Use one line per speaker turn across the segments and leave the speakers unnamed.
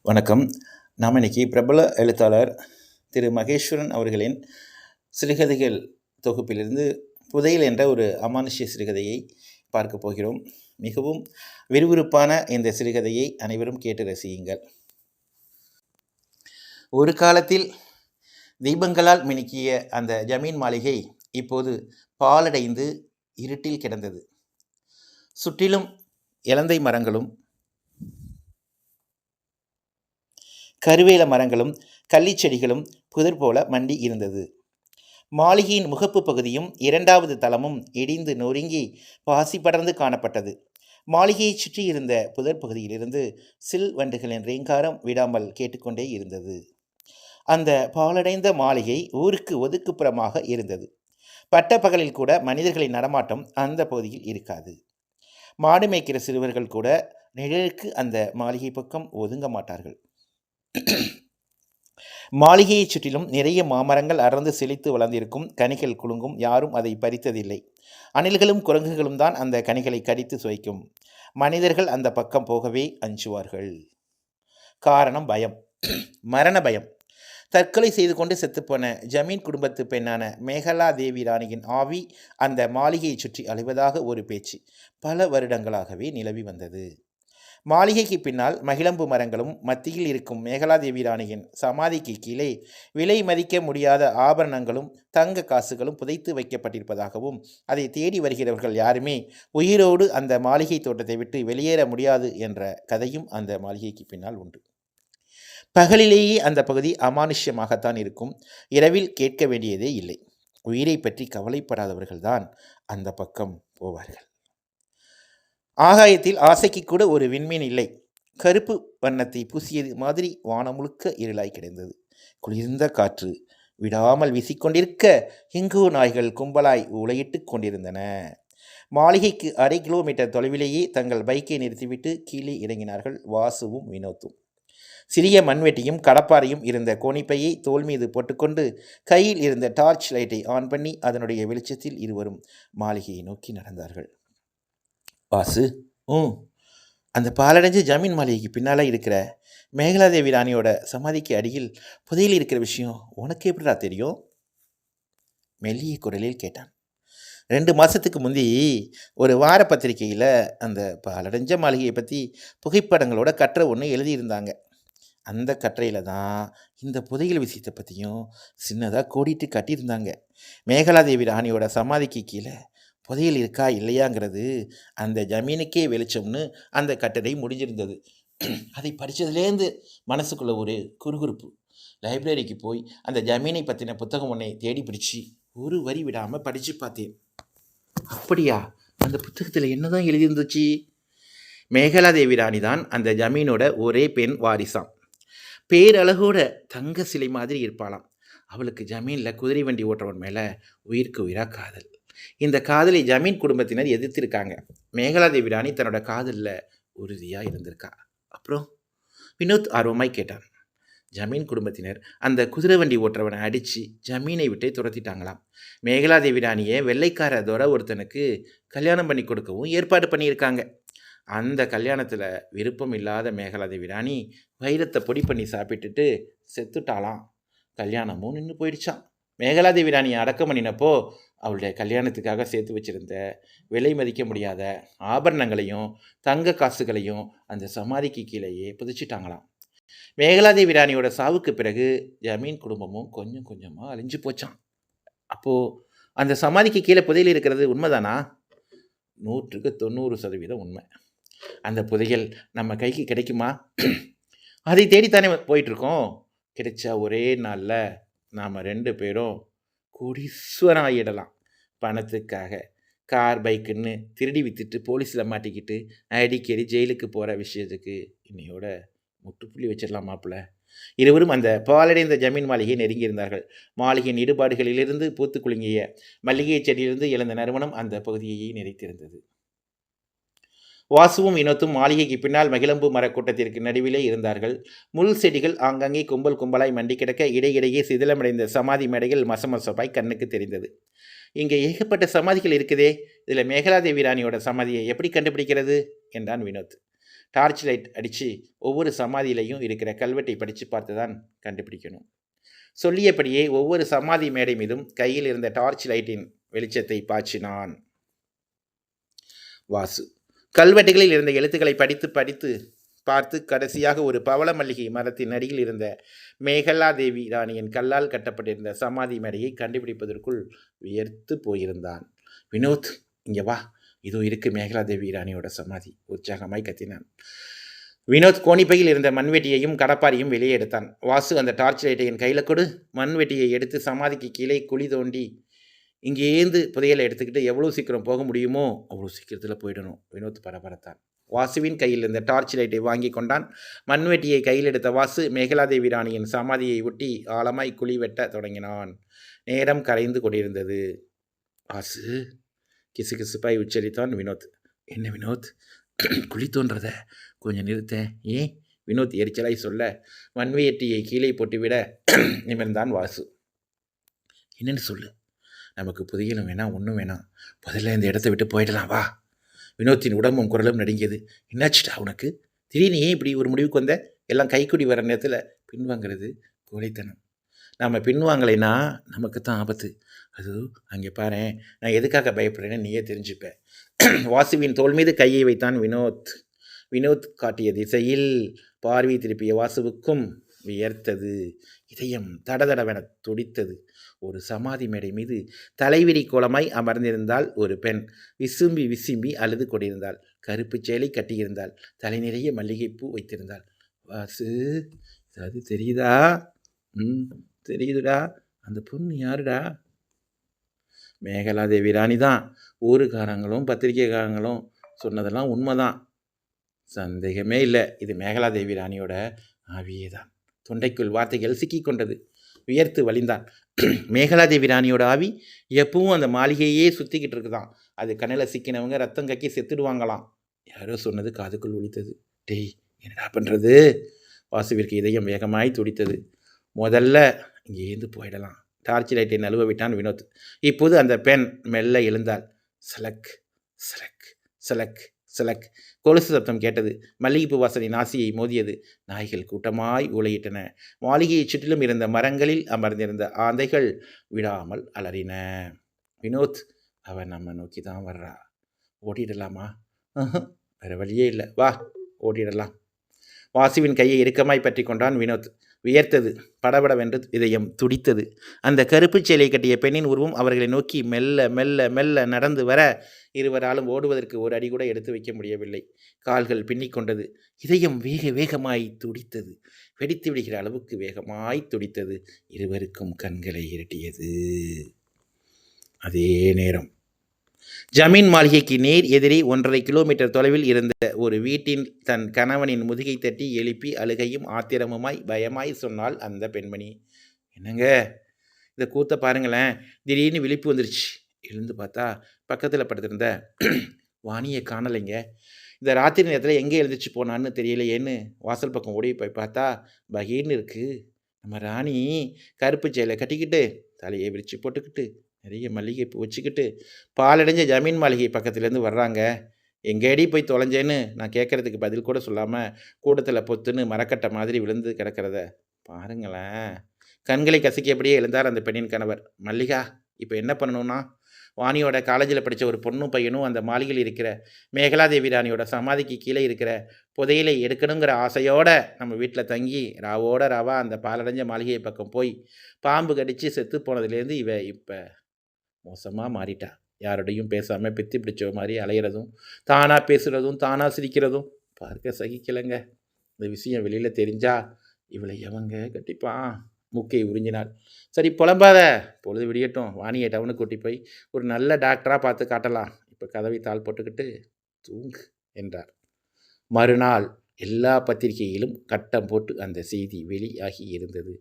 வணக்கம். நாம் இன்னைக்கு பிரபல எழுத்தாளர் திரு மகேஸ்வரன் அவர்களின் சிறுகதைகள் தொகுப்பிலிருந்து புதையல் என்ற ஒரு அமானுஷ்ய சிறுகதையை பார்க்க போகிறோம். மிகவும் விறுவிறுப்பான இந்த சிறுகதையை அனைவரும் கேட்டு ரசியுங்கள். ஒரு காலத்தில் தீபங்களால் மினுக்கிய அந்த ஜமீன் மாளிகை இப்போது பாலடைந்து இருட்டில் கிடந்தது. சுற்றிலும் இலந்தை மரங்களும் கருவேல மரங்களும் கள்ளிச்செடிகளும் புதர் போல மண்டி இருந்தது. மாளிகையின் முகப்பு பகுதியும் இரண்டாவது தளமும் இடிந்து நொறுங்கி பாசி படர்ந்து காணப்பட்டது. மாளிகையை சுற்றி இருந்த புதர் பகுதியிலிருந்து சில் வண்டுகளின் ரீங்காரம் விடாமல் கேட்டுக்கொண்டே இருந்தது. அந்த பாலடைந்த மாளிகை ஊருக்கு ஒதுக்குப்புறமாக இருந்தது. பட்ட பகலில் கூட மனிதர்களின் நடமாட்டம் அந்த பகுதியில் இருக்காது. மாடு மேய்க்கிற சிறுவர்கள் கூட நிழலுக்கு அந்த மாளிகை பக்கம் ஒதுங்க மாட்டார்கள். மாளிகையை சுற்றிலும் நிறைய மாமரங்கள் அடர்ந்து செழித்து வளர்ந்திருக்கும். கனிகள் குலுங்கும். யாரும் அதை பறித்ததில்லை. அணில்களும் குரங்குகளும் தான் அந்த கனிகளை கடித்து சுவைக்கும். மனிதர்கள் அந்த பக்கம் போகவே அஞ்சுவார்கள். காரணம் பயம், மரண பயம். தற்கொலை செய்து கொண்டு செத்துப்போன ஜமீன் குடும்பத்து பெண்ணான மேகலா தேவி ராணியின் ஆவி அந்த மாளிகையை சுற்றி அலைவதாக ஒரு பேச்சு பல வருடங்களாகவே நிலவி வந்தது. மாளிகைக்கு பின்னால் மகிழம்பு மரங்களும் மத்தியில் இருக்கும் மேகலாதேவி ராணியின் சமாதிக்கு கீழே விலை மதிக்க முடியாத ஆபரணங்களும் தங்க காசுகளும் புதைத்து வைக்கப்பட்டிருப்பதாகவும் அதை தேடி வருகிறவர்கள் யாருமே உயிரோடு அந்த மாளிகை தோட்டத்தை விட்டு வெளியேற முடியாது என்ற கதையும் அந்த மாளிகைக்கு பின்னால் உண்டு. பகலிலேயே அந்த பகுதி அமானுஷ்யமாகத்தான் இருக்கும். இரவில் கேட்க வேண்டியதே இல்லை. உயிரை பற்றி கவலைப்படாதவர்கள்தான் அந்த பக்கம் போவார்கள். ஆகாயத்தில் ஆசைக்கு கூட ஒரு விண்மீன் இல்லை. கருப்பு வண்ணத்தை பூசியது மாதிரி வானம் முழுக்க இருளாய் கிடந்தது. குளிர்ந்த காற்று விடாமல் வீசிக்கொண்டிருக்க எங்கோ நாய்கள் கும்பலாய் உலையிட்டு கொண்டிருந்தன. மாளிகைக்கு 1/2 கிலோமீட்டர் தொலைவிலேயே தங்கள் பைக்கை நிறுத்திவிட்டு கீழே இறங்கினார்கள் வாசுவும் வினோத்தும். சிறிய மண்வெட்டியும் கடப்பாறையும் இருந்த கோணிப்பையை தோல் மீது போட்டுக்கொண்டு கையில் இருந்த டார்ச் லைட்டை ஆன் பண்ணி அதனுடைய வெளிச்சத்தில் இருவரும் மாளிகையை நோக்கி நடந்தார்கள். வாசு, அந்த பாலடைஞ்ச ஜமீன் மாளிகைக்கு பின்னால் இருக்கிற மேகலாதேவி ராணியோட சமாதிக்கு அடியில் புதையில் இருக்கிற விஷயம் உனக்கு எப்படிடா தெரியும்? மெல்லிய குரலில் கேட்டான். 2 மாதத்துக்கு முந்தி ஒரு வார பத்திரிகையில் அந்த பாலடைஞ்ச மாளிகையை பற்றி புகைப்படங்களோட கட்டுரை ஒன்று எழுதியிருந்தாங்க. அந்த கட்டுரையில் தான் இந்த புதையல் விஷயத்தை பற்றியும் சின்னதாக கோடிட்டு கட்டியிருந்தாங்க. மேகலாதேவி ராணியோட சமாதிக்கு கீழே புதையல் இருக்கா இல்லையாங்கிறது அந்த ஜமீனுக்கே வெளிச்சம்னு அந்த கட்டுரை முடிஞ்சிருந்தது. அதை படித்ததுலேருந்து மனசுக்குள்ளே ஒரு குறுகுறுப்பு. லைப்ரரிக்கு போய் அந்த ஜமீனை பற்றின புத்தகம் ஒன்றை தேடி பிடிச்சி ஒரு வரி விடாமல் படித்து பார்த்தேன். அப்படியா? அந்த புத்தகத்தில் என்னதான் எழுதியிருந்துச்சு? மேகலாதேவி ராணி தான் அந்த ஜமீனோட ஒரே பெண் வாரிசாம். பேரழகோட தங்க சிலை மாதிரி இருப்பாளாம். அவளுக்கு ஜமீனில் குதிரை வண்டி ஓட்டுறவன் மேலே உயிருக்கு உயிராக காதல். இந்த காதலை ஜமீன் குடும்பத்தினர் எதிர்த்திருக்காங்க. மேகலாதேவி ராணி தன்னோட காதலில் உறுதியாக இருந்திருக்கா. அப்புறம் வினோத் ஆர்வமாய் கேட்டான். ஜமீன் குடும்பத்தினர் அந்த குதிரை வண்டி ஓட்டுறவனை அடித்து ஜமீனை விட்டே துரத்திட்டாங்களாம். மேகலாதேவி ராணியை வெள்ளைக்கார துரை ஒருத்தனுக்கு கல்யாணம் பண்ணி கொடுக்கவும் ஏற்பாடு பண்ணியிருக்காங்க. அந்த கல்யாணத்தில் விருப்பம் இல்லாத மேகலாதேவி ராணி வைரத்தை பொடி பண்ணி சாப்பிட்டுட்டு செத்துட்டாலாம். கல்யாணமும் நின்று போயிடுச்சான். மேகலாதேவி ராணியை அடக்கம் பண்ணினப்போ அவளுடைய கல்யாணத்துக்காக சேர்த்து வச்சுருந்த விலை மதிக்க முடியாத ஆபரணங்களையும் தங்க காசுகளையும் அந்த சமாதிக்கு கீழேயே புதைச்சிட்டாங்களாம். மேகலாதேவி ராணியோட சாவுக்கு பிறகு ஜமீன் குடும்பமும் கொஞ்சம் கொஞ்சமாக அழிஞ்சு போச்சான். அப்போது அந்த சமாதிக்கு கீழே புதையல் இருக்கிறது உண்மைதானா? 100க்கு 90% உண்மை. அந்த புதையல் நம்ம கைக்கு கிடைக்குமா? அதை தேடித்தானே போயிட்டுருக்கோம். கிடைச்சா ஒரே நாளில் நாம் 2 பேரும் கோடீஸ்வரன் ஆகிடலாம். பணத்துக்காக கார் பைக்குன்னு திருடி விற்றுட்டு போலீஸில் மாட்டிக்கிட்டு அடிக்கடி ஜெயிலுக்கு போகிற விஷயத்துக்கு இன்னையோட முட்டுப்புள்ளி வச்சிடலாம் மாப்பிள்ள. இருவரும் அந்த பாலடைந்த ஜமீன் மாளிகையை நெருங்கியிருந்தார்கள். மாளிகையின் இடுபாடுகளிலிருந்து பூத்து குலுங்கிய மல்லிகை செடியிலிருந்து எழுந்த நறுமணம் அந்த பகுதியை நிறைத்திருந்தது. வாசுவும் வினோத்தும் மாளிகைக்கு பின்னால் மகிழம்பு மரக்கூட்டத்திற்கு நடுவிலே இருந்தார்கள். முள் செடிகள் ஆங்காங்கே கும்பல் கும்பலாய் மண்டி கிடக்க இடையிடையே சிதிலமடைந்த சமாதி மேடைகள் மசமசப்பாய் கண்ணுக்கு தெரிந்தது. இங்கே ஏகப்பட்ட சமாதிகள் இருக்குதே, இதில் மேகலாதேவி ராணியோட சமாதியை எப்படி கண்டுபிடிக்கிறது என்றான் வினோத். டார்ச் லைட் அடித்து ஒவ்வொரு சமாதியிலையும் இருக்கிற கல்வெட்டை படித்து பார்த்து தான் கண்டுபிடிக்கணும். சொல்லியபடியே ஒவ்வொரு சமாதி மேடை மீதும் கையில் இருந்த டார்ச் லைட்டின் வெளிச்சத்தை பாய்ச்சினான் வாசு. கல்வெட்டுகளில் இருந்த எழுத்துக்களை படித்து படித்து பார்த்து கடைசியாக ஒரு பவள மல்லிகை மரத்தின் அடியில் இருந்த மேகலா தேவி ராணியின் கல்லால் கட்டப்பட்டிருந்த சமாதி மேடையை கண்டுபிடிப்பதற்குள் வியர்த்து போயிருந்தான். வினோத், இங்கே வா, இதோ இருக்கு மேகலா தேவி ராணியோட சமாதி, உற்சாகமாய் கத்தினான். வினோத் கோணிப்பையில் இருந்த மண்வெட்டியையும் கடப்பாரியும் வெளியே எடுத்தான். வாசு, அந்த டார்ச் லைட்டை என் கையில் கொடு. மண்வெட்டியை எடுத்து சமாதிக்கு கீழே குழி தோண்டி இங்கேருந்து புதையலை எடுத்துக்கிட்டு எவ்வளோ சீக்கிரம் போக முடியுமோ அவ்வளோ சீக்கிரத்தில் போயிடணும். வினோத் பரபரத்தான். வாசுவின் கையில் இருந்த டார்ச் லைட்டை வாங்கி கொண்டான். மண்வெட்டியை கையில் எடுத்த வாசு மேகலாதேவி ராணியின் சமாதியை ஒட்டி ஆழமாய் குழி வெட்ட தொடங்கினான். நேரம் கரைந்து கொண்டிருந்தது. வாசு, கிசுகிசுப்பாய் உச்சரித்தான் வினோத். என்ன வினோத், குழி தோன்றத கொஞ்சம் நிறுத்தேன். ஏன்? வினோத் எரிச்சலாய் சொல்ல மண்வெட்டியை கீழே போட்டுவிட நிமிர்ந்தான் வாசு. என்னன்னு சொல்லு. நமக்கு புதையலும் வேணாம், ஒன்றும் வேணாம். முதல்ல இந்த இடத்த விட்டு போயிடலாம், வா. வினோத்தின் உடம்பும் குரலும் நடுங்கியது. என்னாச்சுட்டா உனக்கு? திடீர்னு ஏன் இப்படி ஒரு முடிவுக்கு வந்த? எல்லாம் கைக்குடி வர நேரத்தில் பின்வாங்கிறது கோழைத்தனம். நாம் பின்வாங்கலைன்னா நமக்கு தான் ஆபத்து. அது அங்கே பாரு, நான் எதுக்காக பயப்படுறேன்னு நீயே தெரிஞ்சுப்பேன். வாசுவின் தோள் மீது கையை வைத்தான் வினோத். வினோத் காட்டிய திசையில் பார்வை திருப்பிய வாசுவுக்கும் வியர்த்தது. இதயம் தடதடவென துடித்தது. ஒரு சமாதி மேடை மீது தலைவிரி கோலமாய் அமர்ந்திருந்தால் ஒரு பெண். விசும்பி விசும்பி அழுது கொண்டிருந்தாள். கருப்பு சேலை கட்டியிருந்தாள். தலை நிறைய மல்லிகைப்பூ வைத்திருந்தாள். வாசு, அது தெரியுதா? தெரியுதுடா. அந்த பொண்ணு யாருடா? மேகலாதேவி ராணி தான். ஊருக்காரங்களும் பத்திரிகைக்காரங்களும் சொன்னதெல்லாம் உண்மைதான், சந்தேகமே இல்லை. இது மேகலாதேவி ராணியோட ஆவியே தான். தொண்டைக்குள் வார்த்தைகள் சிக்கி கொண்டது. வியர்த்து வழிந்தான். மேகலாதேவி ராணியோட ஆவி எப்பவும் அந்த மாளிகையே சுற்றிக்கிட்டு இருக்குதான். அது கண்ணில் சிக்கினவங்க ரத்தம் கக்கி செத்துடுவாங்களாம். யாரோ சொன்னது காதுக்குள் ஒலித்தது. டேய், என்னடா பண்ணுறது? வாசுவிற்கு இதயம் வேகமாய் துடித்தது. முதல்ல இங்கேருந்து போயிடலாம். டார்ச் லைட்டை நழுவ விட்டான் வினோத். இப்போது அந்த பெண் மெல்ல எழுந்தாள். சலக் சலக் சலக் சலக் கொலுசு சப்தம் கேட்டது. மல்லிகைப்பூ வாசனை நாசியை மோதியது. நாய்கள் கூட்டமாய் ஊளையிட்டன. மாளிகையை சுற்றிலும் இருந்த மரங்களில் அமர்ந்திருந்த ஆந்தைகள் விடாமல் அலறின. வினோத், அவன் நம்ம நோக்கி தான் வர்றா. ஓடிடலாமா? வேறு வழியே இல்லை, வா ஓடிடலாம். வாசுவின் கையை இறுக்கமாய் பற்றி கொண்டான் வினோத். வியர்த்தது. படபடவென்று இதயம் துடித்தது. அந்த கருப்பு சேலை கட்டிய பெண்ணின் உருவம் அவர்களை நோக்கி மெல்ல மெல்ல மெல்ல நடந்து வர இருவராலும் ஓடுவதற்கு ஒரு அடி கூட எடுத்து வைக்க முடியவில்லை. கால்கள் பின்னிக்கொண்டது. இதயம் வேக வேகமாய் துடித்தது. வெடித்து விடுகிற அளவுக்கு வேகமாய் துடித்தது. இருவருக்கும் கண்களை இரட்டியது. அதே நேரம் ஜமீன் மாளிகைக்கு நேர் எதிரே 1.5 கிலோமீட்டர் தொலைவில் இருந்த ஒரு வீட்டில் தன் கணவனின் முதுகை தட்டி எழுப்பி அழுகையும் ஆத்திரமுமாய் பயமாய் சொன்னாள் அந்த பெண்மணி. என்னங்க, இந்த கூத்த பாருங்களேன். திடீர்னு விழிப்பு வந்துருச்சு. எழுந்து பார்த்தா பக்கத்தில் படுத்திருந்த வாணியை காணலைங்க. இந்த ராத்திரி நேரத்தில் எங்கே எழுந்திரிச்சு போனான்னு தெரியலையேன்னு வாசல் பக்கம் ஓடி போய் பார்த்தா பகீர்னு இருக்குது. நம்ம ராணி கருப்பு சேலை கட்டிக்கிட்டு தலையை விரித்து போட்டுக்கிட்டு நிறைய மல்லிகைப்பூ வச்சுக்கிட்டு பாலடைஞ்ச ஜமீன் மாளிகை பக்கத்துலேருந்து வர்றாங்க. எங்கேடி போய் தொலைஞ்சேன்னு நான் கேட்குறதுக்கு பதில் கூட சொல்லாமல் கூடத்தில் பொத்துன்னு மரக்கட்டை மாதிரி விழுந்து கிடக்கிறத பாருங்களேன். கண்களை கசிக்கியபடியே எழுந்தார் அந்த பெண்ணின் கணவர். மல்லிகா, இப்போ என்ன பண்ணணும்னா, வாணியோட காலேஜில் படித்த ஒரு பொண்ணும் பையனும் அந்த மாளிகையில் இருக்கிற மேகலாதேவி ராணியோட சமாதிக்கு கீழே இருக்கிற புதையலை எடுக்கணுங்கிற ஆசையோடு நம்ம வீட்டில் தங்கி ராவோட ராவா அந்த பாலடைஞ்ச மாளிகை பக்கம் போய் பாம்பு கடித்து செத்து போனதுலேருந்து இவ இப்போ மோசமாக மாறிட்டா. யாரோடையும் பேசாமல் பித்தி பிடிச்ச மாதிரி அலையிறதும் தானாக பேசுகிறதும் தானாக சிரிக்கிறதும் பார்க்க சகிக்கலைங்க. இந்த விஷயம் வெளியில் தெரிஞ்சா இவளை எவங்க கட்டிப்பான்? மூக்கை உறிஞ்சினாள். சரி, புலம்பாத, பொழுது விடியட்டும். வாணியை டவுனுக்கு கூட்டி போய் ஒரு நல்ல டாக்டராக பார்த்து காட்டலாம். இப்போ கதவை தாள் போட்டுக்கிட்டு தூங்கு என்றார். மறுநாள் எல்லா பத்திரிகையிலும் கட்டம் போட்டு அந்த செய்தி வெளியாகி இருந்தது.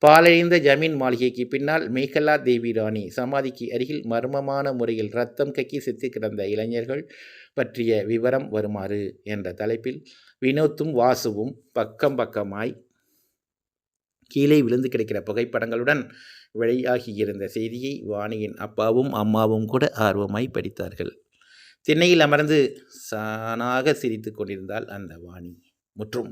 பாலடைந்த ஜமீன் மாளிகைக்கு பின்னால் மேகலா தேவி ராணி சமாதிக்கு அருகில் மர்மமான முறையில் ரத்தம் கக்கி செத்து கிடந்த இளைஞர்கள் பற்றிய விவரம் வருமாறு என்ற தலைப்பில் வினோத்தும் வாசுவும் பக்கம் பக்கமாய் கீழே விழுந்து கிடக்கிற புகைப்படங்களுடன் வெளியாகியிருந்த செய்தியை வாணியின் அப்பாவும் அம்மாவும் கூட ஆர்வமாய் படித்தார்கள். திண்ணையில் அமர்ந்து சானாக சிரித்து கொண்டிருந்தாள் அந்த வாணி. முற்றும்.